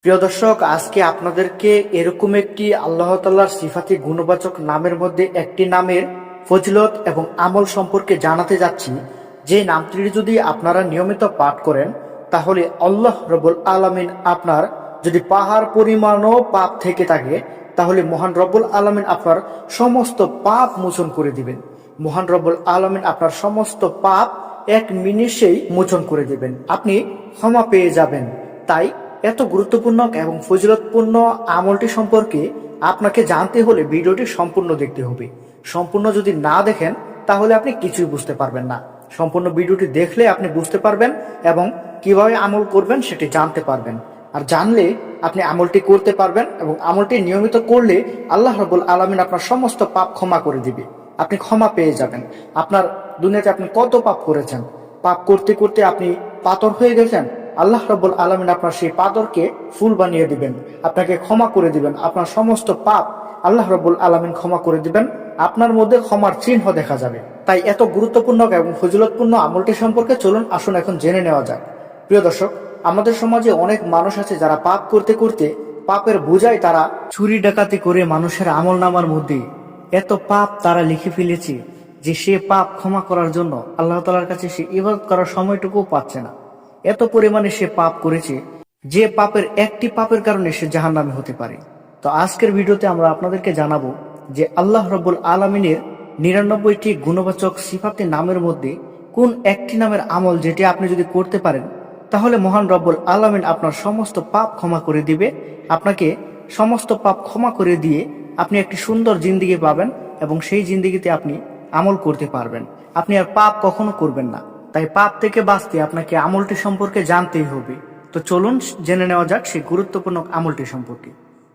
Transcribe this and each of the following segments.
প্রিয় দর্শক, আজকে আপনাদেরকে এরকম একটি আল্লাহ তাআলার সিফাতি গুণবাচক নামের মধ্যে একটি নামের ফজিলত এবং আমল সম্পর্কে জানাতে যাচ্ছি। যে নামটির যদি আপনারা নিয়মিত পাঠ করেন তাহলে আল্লাহ রব্বুল আলামিন আপনার যদি পাহাড় পরিমাণও পাপ থেকে থাকে তাহলে মহান রব্বুল আলামিন আপনার সমস্ত পাপ মোচন করে দিবেন। মহান রব্বুল আলামিন আপনার সমস্ত পাপ এক নিমেষেই মোচন করে দিবেন, আপনি ক্ষমা পেয়ে যাবেন। তাই এত গুরুত্বপূর্ণ এবং ফজিলতপূর্ণ আমলটি সম্পর্কে আপনাকে জানতে হলে ভিডিওটি সম্পূর্ণ দেখতে হবে। সম্পূর্ণ যদি না দেখেন তাহলে আপনি কিছুই বুঝতে পারবেন না। সম্পূর্ণ ভিডিওটি দেখলে আপনি বুঝতে পারবেন এবং কিভাবে আমল করবেন সেটি জানতে পারবেন। আর জানলে আপনি আমলটি করতে পারবেন এবং আমলটি নিয়মিত করলে আল্লাহ রাব্বুল আলামিন আপনার সমস্ত পাপ ক্ষমা করে দিবে, আপনি ক্ষমা পেয়ে যাবেন। আপনার দুনিয়াতে আপনি কত পাপ করেছেন, পাপ করতে করতে আপনি পাথর হয়ে গেছেন, আল্লাহ রাব্বুল আলামিন আপনার সেই পাথরকে ফুল বানিয়ে দিবেন, আপনাকে ক্ষমা করে দিবেন। আপনার সমস্ত পাপ আল্লাহ রাব্বুল আলামিন ক্ষমা করে দিবেন, আপনার মধ্যে ক্ষমার চিহ্ন দেখা যাবে। তাই এত গুরুত্বপূর্ণ এবং ফজিলতপূর্ণ আমলটি সম্পর্কে চলুন আসুন এখন জেনে নেওয়া যাক। প্রিয় দর্শক, আমাদের সমাজে অনেক মানুষ আছে যারা পাপ করতে করতে পাপের বোঝায় তারা চুরি ডাকাতি করে মানুষের আমল নামার মধ্যে এত পাপ তারা লিখে ফেলেছে যে সে পাপ ক্ষমা করার জন্য আল্লাহ তাআলার কাছে সে ইবাদত করার সময়টুকুও পাচ্ছে না। এত পরিমাণে সে পাপ করেছে যে পাপের একটি পাপের কারণে সে জাহান্নামী হতে পারে। তো আজকের ভিডিওতে আমরা আপনাদেরকে জানাবো যে আল্লাহ রাব্বুল আলামিনের 99টি গুণবাচক সিফাতি নামের মধ্যে কোন একটি নামের আমল যেটি আপনি যদি করতে পারেন তাহলে মহান রব্বুল আলামিন আপনার সমস্ত পাপ ক্ষমা করে দিবে। আপনাকে সমস্ত পাপ ক্ষমা করে দিয়ে আপনি একটি সুন্দর জিন্দেগি পাবেন এবং সেই জিন্দেগিতে আপনি আমল করতে পারবেন, আপনি আর পাপ কখনো করবেন না। তাই পাপ থেকে বাঁচতে আপনাকে আমলটি সম্পর্কে জানতেই হবে। তো চলুন জেনে নেওয়া যাক সেই গুরুত্বপূর্ণ আমলটি সম্পর্কে।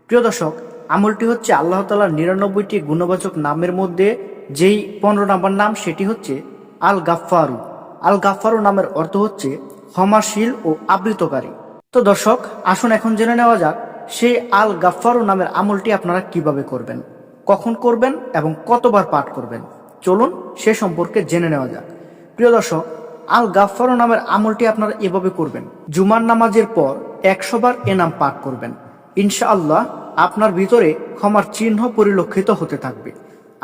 প্রিয় দর্শক, আমলটি হচ্ছে আল্লাহ তাআলার 99টি গুণবাচক নামের মধ্যে যেই 15 নম্বর নাম সেটি হচ্ছে আল গাফফারু। আল গাফফারু নামের অর্থ হচ্ছে ক্ষমাশীল ও আবৃতকারী। তো দর্শক, আসুন এখন জেনে নেওয়া যাক সেই আল গাফফারু নামের আমলটি আপনারা কিভাবে করবেন, কখন করবেন এবং কতবার পাঠ করবেন। চলুন সে সম্পর্কে জেনে নেওয়া যাক। প্রিয় দর্শক, আল গাফফারু নামের আমলটি আপনারা এভাবে করবেন। জুমার নামাজের পর 100 বার এ নাম পাঠ করবেন। ইনশাআল্লাহ আপনার ভিতরে ক্ষমার চিহ্ন পরিলক্ষিত হতে থাকবে।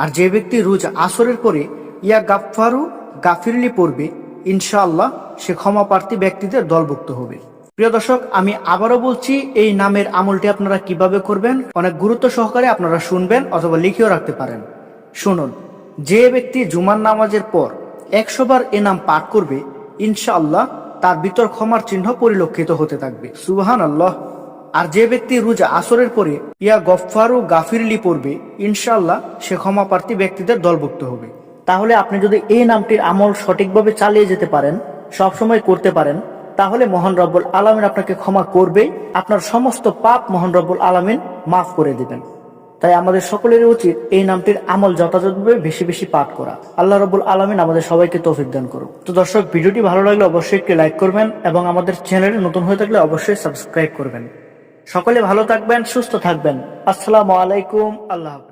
আর যে ব্যক্তি রোজ আসরের পরে ইয়া গাফফারু গাফিরলি পড়বে ইনশাআল্লাহ সে ক্ষমা প্রার্থী ব্যক্তিদের দলভুক্ত হবে। প্রিয় দর্শক, আমি আবারও বলছি এই নামের আমলটি আপনারা কিভাবে করবেন অনেক গুরুত্ব সহকারে আপনারা শুনবেন অথবা লিখেও রাখতে পারেন। শুনুন, যে ব্যক্তি জুমার নামাজের পর 100 বার এ নাম পাঠ করবে ইনশাআল্লাহ তার ভিতর ক্ষমার চিহ্ন পরিলক্ষিত হতে থাকবে। সুবহানাল্লাহ। আর যে ব্যক্তি রোজ আসরের পরে ইয়া গফফারু গাফিরলি পড়বে ইনশাআল্লাহ সে ক্ষমা প্রার্থী ব্যক্তিদের দলভুক্ত হবে। তাহলে আপনি যদি এই নামটির আমল সঠিকভাবে চালিয়ে যেতে পারেন, সবসময় করতে পারেন, তাহলে মহান রব্বুল আলামিন আপনাকে ক্ষমা করবেই, আপনার সমস্ত পাপ মহান রব্বুল আলামিন মাফ করে দিবেন। তাই আমাদের সকলেরই উচিত এই নামটির আমল যথাযথভাবে বেশি বেশি পাঠ করা। আল্লাহ রাব্বুল আলামিন আমাদের সবাইকে তৌফিক দান করুন। তো দর্শক, ভিডিওটি ভালো লাগলে অবশ্যই একটি লাইক করবেন এবং আমাদের চ্যানেলে নতুন হয়ে থাকলে অবশ্যই সাবস্ক্রাইব করবেন। সকলে ভালো থাকবেন, সুস্থ থাকবেন। আসসালামু আলাইকুম, আল্লাহ হাফেজ।